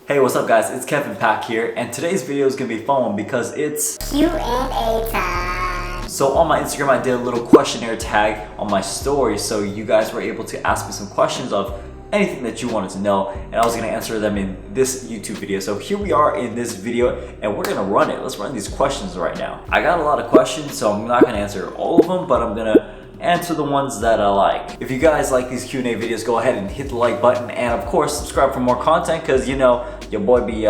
Hey, what's up guys? It's Kevin Pack here, and today's video is gonna be fun because it's Q&A time. So on my Instagram I did a little questionnaire tag on my story, so you guys were able to ask me some questions of anything that you wanted to know, and I was gonna answer them in this YouTube video. So here we are in this video, and we're gonna run it. Let's run these questions right now. I got a lot of questions, so I'm not gonna answer all of them, but I'm gonna answer the ones that I like. If you guys like these Q&A videos, go ahead and hit the like button, and of course subscribe for more content, because you know your boy be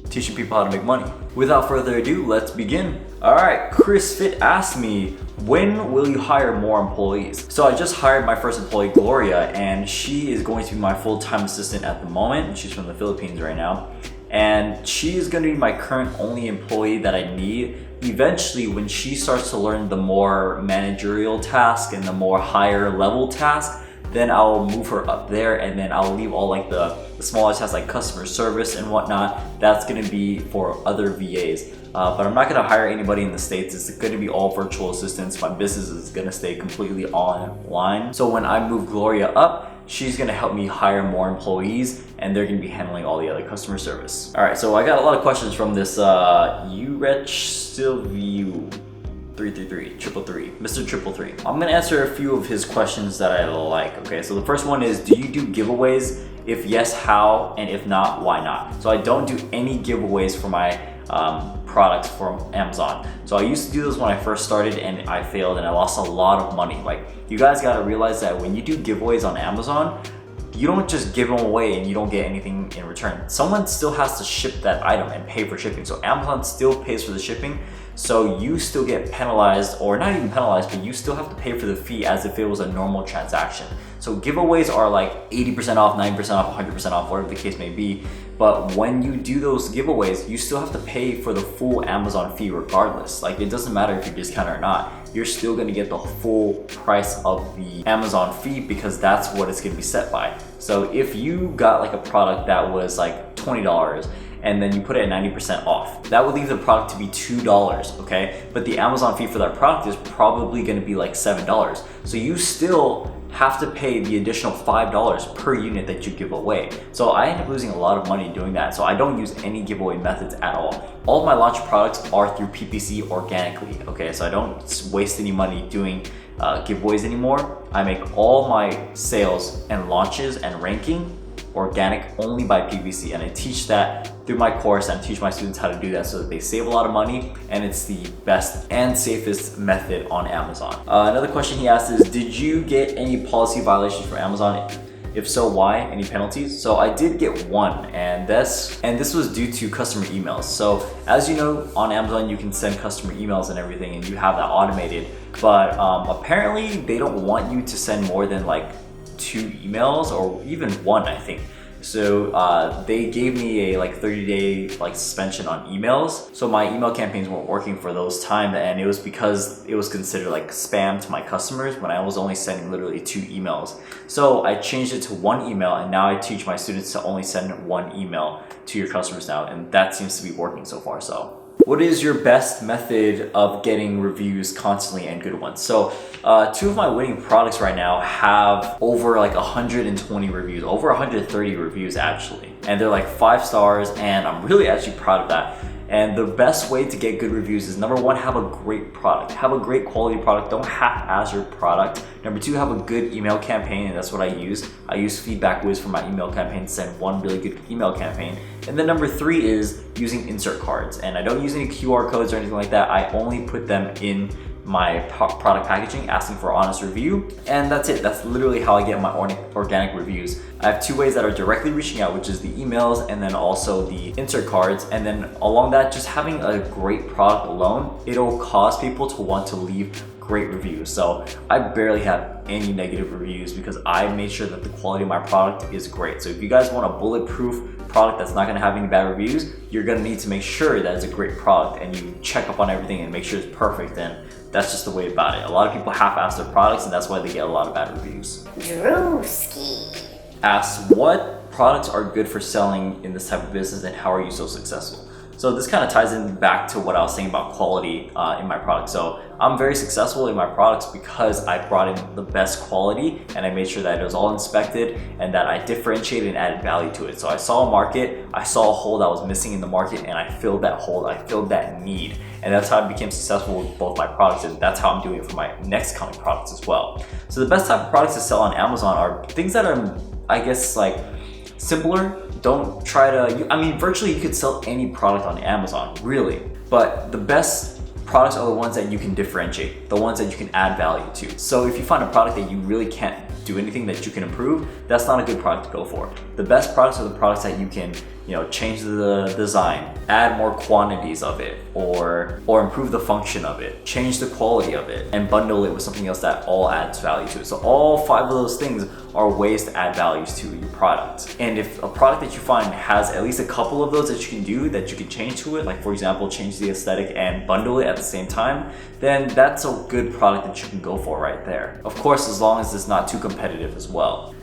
teaching people how to make money. Without further ado, let's begin. Alright, Chris Fit asked me, when will you hire more employees? So I just hired my first employee, Gloria, and she is going to be my full-time assistant at the moment. She's from the Philippines right now, and she is going to be my current only employee that I need. Eventually, when she starts to learn the more managerial task and the more higher level task, then I'll move her up there, and then I'll leave all like the smaller tasks like customer service and whatnot. That's gonna be for other VAs. But I'm not gonna hire anybody in the States. It's gonna be all virtual assistants. My business is gonna stay completely online. So when I move Gloria up, she's gonna help me hire more employees, and they're gonna be handling all the other customer service. All right, so I got a lot of questions from this Silvio 333, Mr. 333. I'm gonna answer a few of his questions that I like. Okay, so the first one is, do you do giveaways? If yes, how? And if not, why not? So I don't do any giveaways for my products from Amazon. So I used to do those when I first started, and I failed and I lost a lot of money. Like, you guys gotta realize that when you do giveaways on Amazon, you don't just give them away and you don't get anything in return. Someone still has to ship that item and pay for shipping. So Amazon still pays for the shipping. So you still get penalized, or not even penalized, but you still have to pay for the fee as if it was a normal transaction. So giveaways are like 80% off, 90% off, 100% off, whatever the case may be. But when you do those giveaways, you still have to pay for the full Amazon fee regardless. Like, it doesn't matter if you discount it or not. You're still gonna get the full price of the Amazon fee, because that's what it's gonna be set by. So if you got like a product that was like $20, and then you put it at 90% off, that would leave the product to be $2, okay? But the Amazon fee for that product is probably gonna be like $7. So you still have to pay the additional $5 per unit that you give away. So I end up losing a lot of money doing that. So I don't use any giveaway methods at all. All of my launch products are through PPC organically, okay? So I don't waste any money doing giveaways anymore. I make all my sales and launches and ranking organic only by PPC, and I teach that through my course, and teach my students how to do that so that they save a lot of money, and it's the best and safest method on Amazon. Another question he asked is, did you get any policy violations from Amazon? If so, why? Any penalties? So I did get one, and this was due to customer emails. So as you know, on Amazon you can send customer emails and everything, and you have that automated, but apparently they don't want you to send more than like 2 emails, or even 1, I think. So they gave me a like 30-day like suspension on emails. So my email campaigns weren't working for those time, and it was because it was considered like spam to my customers when I was only sending literally 2 emails. So I changed it to 1 email, and now I teach my students to only send 1 email to your customers now, and that seems to be working so far. So what is your best method of getting reviews constantly and good ones? So 2 of my winning products right now have over like 120 reviews, over 130 reviews actually. And they're like 5 stars, and I'm really actually proud of that. And the best way to get good reviews is, number 1, have a great product. Have a great quality product. Don't half-ass your product. Number 2, have a good email campaign, and that's what I use. I use Feedback Whiz for my email campaign to send 1 really good email campaign. And then number 3 is using insert cards. And I don't use any QR codes or anything like that. I only put them in my product packaging, asking for honest review, and that's it. That's literally how I get my organic reviews. I have 2 ways that are directly reaching out, which is the emails and then also the insert cards. And then along that, just having a great product alone, it'll cause people to want to leave great reviews. So I barely have any negative reviews because I made sure that the quality of my product is great. So if you guys want a bulletproof product that's not gonna have any bad reviews, you're gonna need to make sure that it's a great product, and you check up on everything and make sure it's perfect. And that's just the way about it. A lot of people half-ass their products, and that's why they get a lot of bad reviews. Drewski Asks, what products are good for selling in this type of business, and how are you so successful? So this kind of ties in back to what I was saying about quality in my product. So I'm very successful in my products because I brought in the best quality and I made sure that it was all inspected and that I differentiated and added value to it. So I saw a market, I saw a hole that was missing in the market, and I filled that hole, I filled that need. And that's how I became successful with both my products, and that's how I'm doing it for my next coming products as well. So the best type of products to sell on Amazon are things that are, I guess, like simpler. Don't try to, I mean, virtually you could sell any product on Amazon, really. But the best products are the ones that you can differentiate, the ones that you can add value to. So if you find a product that you really can't do anything that you can improve, that's not a good product to go for. The best products are the products that you can, change the design, add more quantities of it, or improve the function of it, change the quality of it, and bundle it with something else that all adds value to it. So all 5 of those things are ways to add values to your product. And if a product that you find has at least a couple of those that you can do, that you can change to it, like for example, change the aesthetic and bundle it at the same time, then that's a good product that you can go for right there. Of course, as long as it's not too competitive as well.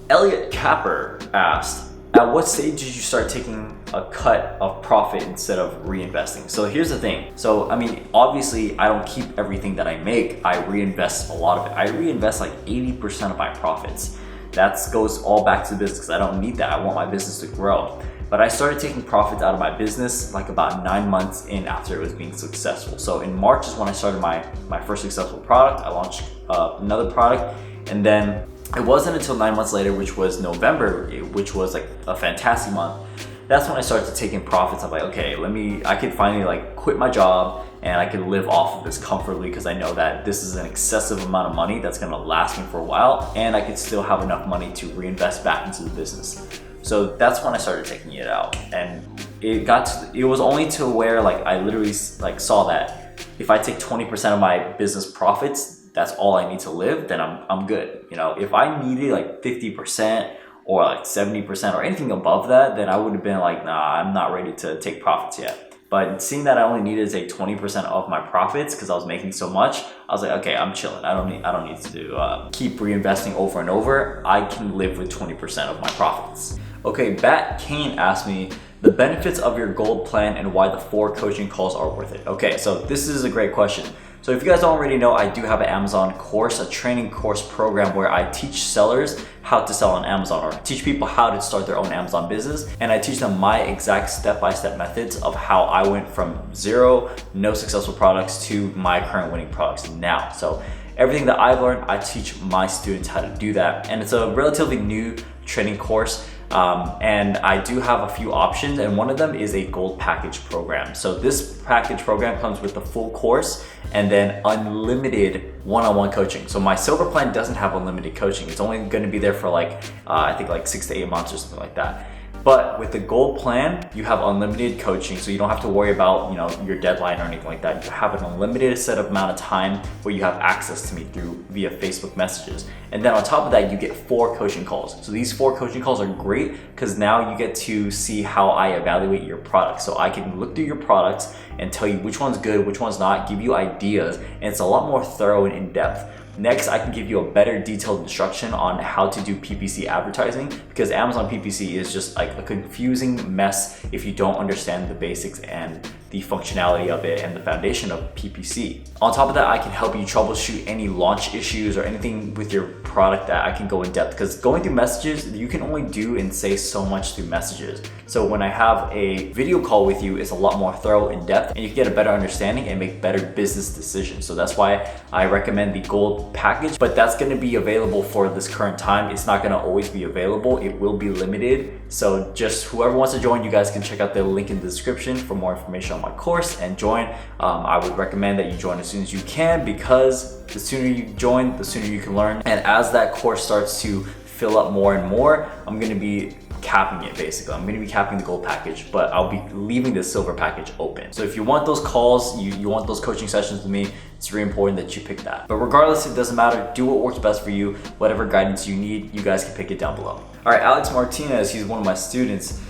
Elliot Capper asked, at what stage did you start taking a cut of profit instead of reinvesting? So here's the thing. So, I mean, obviously I don't keep everything that I make. I reinvest a lot of it. I reinvest like 80% of my profits. That goes all back to the business because I don't need that. I want my business to grow. But I started taking profits out of my business like about 9 months in after it was being successful. So in March is when I started my first successful product. I launched another product, and then it wasn't until 9 months later, which was November, which was like a fantastic month. That's when I started taking profits. I'm like, okay, I could finally like quit my job and I could live off of this comfortably because I know that this is an excessive amount of money that's gonna last me for a while, and I could still have enough money to reinvest back into the business. So that's when I started taking it out, and it was only to where like I literally like saw that if I take 20% of my business profits, that's all I need to live, then I'm good. If I needed like 50% or like 70% or anything above that, then I would have been like, nah, I'm not ready to take profits yet. But seeing that I only needed to take 20% of my profits because I was making so much, I was like, okay, I'm chilling. I don't need to keep reinvesting over and over. I can live with 20% of my profits. Okay, Bat Kane asked me the benefits of your gold plan and why the 4 coaching calls are worth it. Okay, so this is a great question. So if you guys don't already know, I do have an Amazon course, a training course program where I teach sellers how to sell on Amazon, or teach people how to start their own Amazon business. And I teach them my exact step-by-step methods of how I went from 0, no successful products to my current winning products now. So everything that I've learned, I teach my students how to do that. And it's a relatively new training course. And I do have a few options, and one of them is a gold package program. So this package program comes with the full course and then unlimited one-on-one coaching. So my silver plan doesn't have unlimited coaching. It's only going to be there for like, I think like 6 to 8 months or something like that. But with the gold plan, you have unlimited coaching, so you don't have to worry about your deadline or anything like that. You have an unlimited set of amount of time where you have access to me via Facebook messages. And then on top of that, you get 4 coaching calls. So these 4 coaching calls are great because now you get to see how I evaluate your product. So I can look through your products and tell you which one's good, which one's not, give you ideas, and it's a lot more thorough and in-depth. Next, I can give you a better detailed instruction on how to do PPC advertising, because Amazon PPC is just like a confusing mess if you don't understand the basics and the functionality of it and the foundation of PPC. On top of that, I can help you troubleshoot any launch issues or anything with your product that I can go in depth, because going through messages, you can only do and say so much through messages. So when I have a video call with you, it's a lot more thorough, in depth, and you can get a better understanding and make better business decisions. So that's why I recommend the gold package, but that's gonna be available for this current time. It's not gonna always be available. It will be limited. So just whoever wants to join, you guys can check out the link in the description for more information on my course and join. I would recommend that you join as soon as you can, because the sooner you join, the sooner you can learn. And as that course starts to fill up more and more, I'm gonna be capping it basically. I'm gonna be capping the gold package, but I'll be leaving the silver package open. So if you want those calls, you want those coaching sessions with me, it's very important that you pick that. But regardless, it doesn't matter. Do what works best for you. Whatever guidance you need, you guys can pick it down below. All right, Alex Martinez, he's one of my students.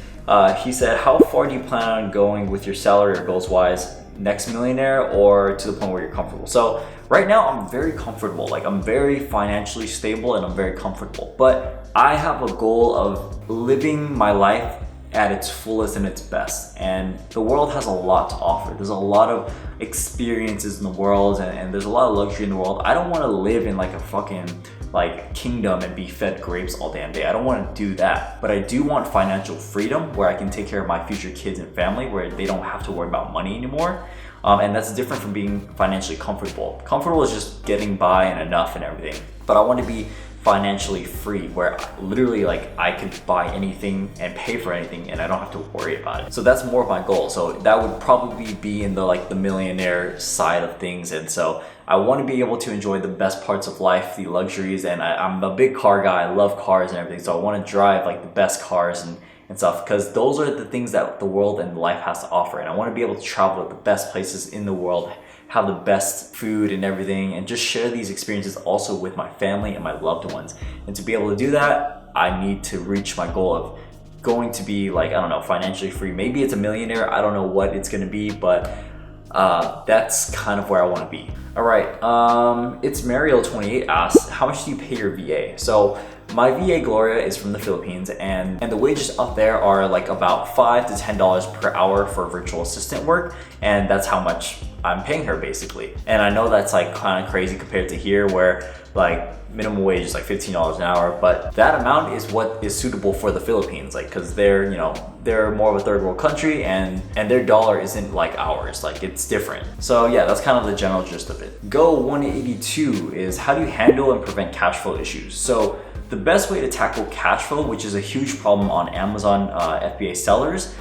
He said, how far do you plan on going with your salary or goals wise? Next millionaire or to the point where you're comfortable? So right now I'm very comfortable. Like, I'm very financially stable and I'm very comfortable, but I have a goal of living my life at its fullest and its best. And the world has a lot to offer. There's a lot of experiences in the world, and there's a lot of luxury in the world. I don't want to live in like a fucking like kingdom and be fed grapes all damn day. I don't want to do that. But I do want financial freedom where I can take care of my future kids and family, where they don't have to worry about money anymore. And that's different from being financially comfortable. Comfortable is just getting by and enough and everything. But I want to be financially free, where literally like I could buy anything and pay for anything and I don't have to worry about it. So that's more of my goal. So that would probably be in the millionaire side of things. And so I want to be able to enjoy the best parts of life, the luxuries, and I'm a big car guy. I love cars and everything. So I want to drive like the best cars and stuff, because those are the things that the world and life has to offer. And I want to be able to travel to the best places in the world, have the best food and everything, and just share these experiences also with my family and my loved ones. And to be able to do that, I need to reach my goal of going to be like, I don't know, financially free. Maybe it's a millionaire. I don't know what it's going to be, but that's kind of where I want to be. All right, it's Mariel28 asks, how much do you pay your VA? So my VA Gloria is from the Philippines, and the wages up there are like about $5 to $10 per hour for virtual assistant work, and that's how much I'm paying her basically. And I know that's like kind of crazy compared to here, where like minimum wage is like $15 an hour, but that amount is what is suitable for the Philippines, like because they're, you know, they're more of a third world country, and their dollar isn't like ours, like it's different. So yeah, that's kind of the general gist of it. Go182 is, how do you handle and prevent cash flow issues? So the best way to tackle cash flow, which is a huge problem on Amazon FBA sellers,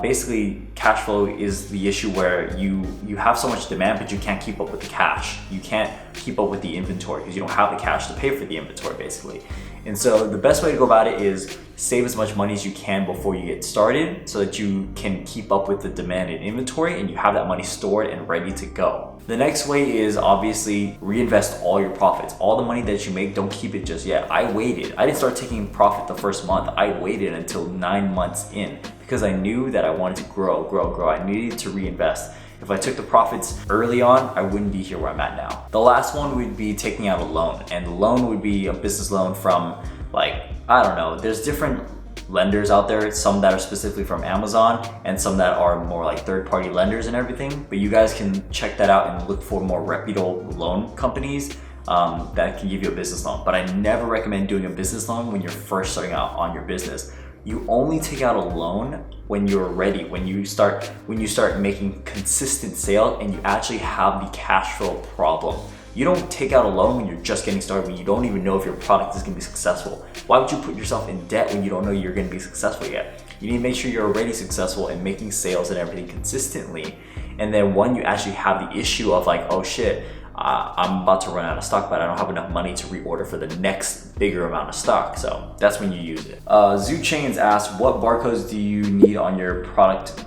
basically cash flow is the issue where you have so much demand, but you can't keep up with the cash. You can't keep up with the inventory because you don't have the cash to pay for the inventory basically. And so the best way to go about it is save as much money as you can before you get started, so that you can keep up with the demand and inventory and you have that money stored and ready to go. The next way is obviously reinvest all your profits. All the money that you make, don't keep it just yet. I waited. I didn't start taking profit the first month. I waited until 9 months in because I knew that I wanted to grow. I needed to reinvest. If I took the profits early on, I wouldn't be here where I'm at now. The last one would be taking out a loan, and the loan would be a business loan from like, I don't know, there's different lenders out there, some that are specifically from Amazon and some that are more like third-party lenders and everything, but you guys can check that out and look for more reputable loan companies that can give you a business loan. But I never recommend doing a business loan when you're first starting out on your business. You only take out a loan when you're ready, when you start making consistent sales and you actually have the cash flow problem. You don't take out a loan when you're just getting started, when you don't even know if your product is gonna be successful. Why would you put yourself in debt when you don't know you're gonna be successful yet? You need to make sure you're already successful and making sales and everything consistently. And then when you actually have the issue of like, oh shit, I'm about to run out of stock, but I don't have enough money to reorder for the next bigger amount of stock. So that's when you use it. Zoo Chains asks, what barcodes do you need on your product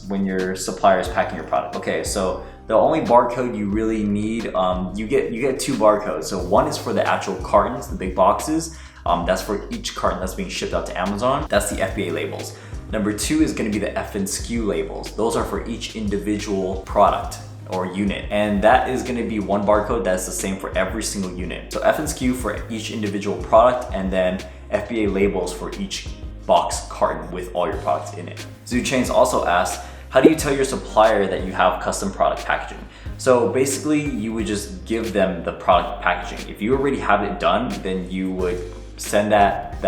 when your supplier is packing your product? Okay, so the only barcode you really need, you get two barcodes. So one is for the actual cartons, the big boxes. That's for each carton that's being shipped out to Amazon. That's the FBA labels. Number two is gonna be the F and SKU labels. Those are for each individual product or unit. And that is gonna be one barcode that's the same for every single unit. So F and SKU for each individual product, and then FBA labels for each box carton with all your products in it. Zoo Chains also asks, how do you tell your supplier that you have custom product packaging? So basically you would just give them the product packaging. If you already have it done, then you would send that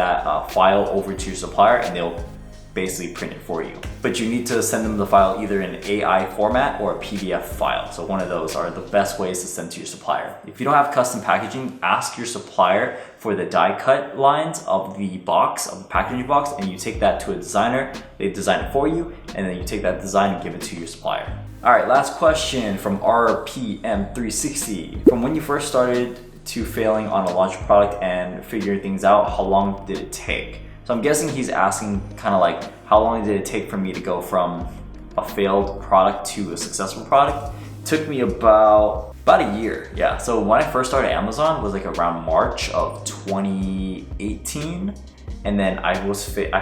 file over to your supplier and they'll basically print it for you. But you need to send them the file either in an AI format or a PDF file. So one of those are the best ways to send to your supplier. If you don't have custom packaging, ask your supplier for the die cut lines of the box, of the packaging box, and you take that to a designer. They design it for you, and then you take that design and give it to your supplier. All right, last question from RPM360. From when you first started to failing on a launch product and figuring things out, how long did it take? So I'm guessing he's asking kind of like, how long did it take for me to go from a failed product to a successful product? It took me about a year, yeah. So when I first started Amazon was like around March of 2018. And then I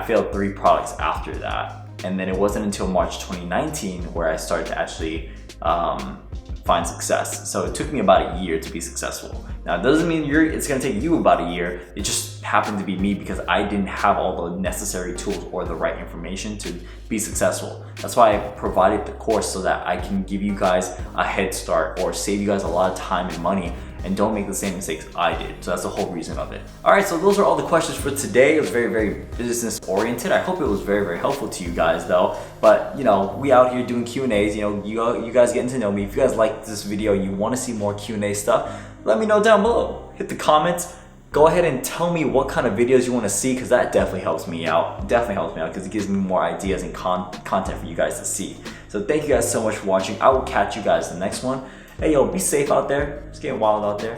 failed 3 products after that. And then it wasn't until March 2019 where I started to actually find success. So it took me about a year to be successful. Now it doesn't mean it's gonna take you about a year. It just happened to be me because I didn't have all the necessary tools or the right information to be successful. That's why I provided the course, so that I can give you guys a head start or save you guys a lot of time and money, and don't make the same mistakes I did. So that's the whole reason of it. All right, so those are all the questions for today. It was very, very business oriented. I hope it was very, very helpful to you guys though. But you know, we out here doing Q&As, you know, you guys getting to know me. If you guys like this video, you want to see more Q&A stuff, let me know down below. Hit the comments. Go ahead and tell me what kind of videos you want to see, because that definitely helps me out. Definitely helps me out because it gives me more ideas and content for you guys to see. So thank you guys so much for watching. I will catch you guys in the next one. Hey yo, be safe out there. It's getting wild out there.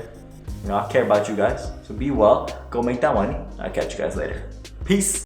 You know, I care about you guys. So be well. Go make that money. I'll catch you guys later. Peace.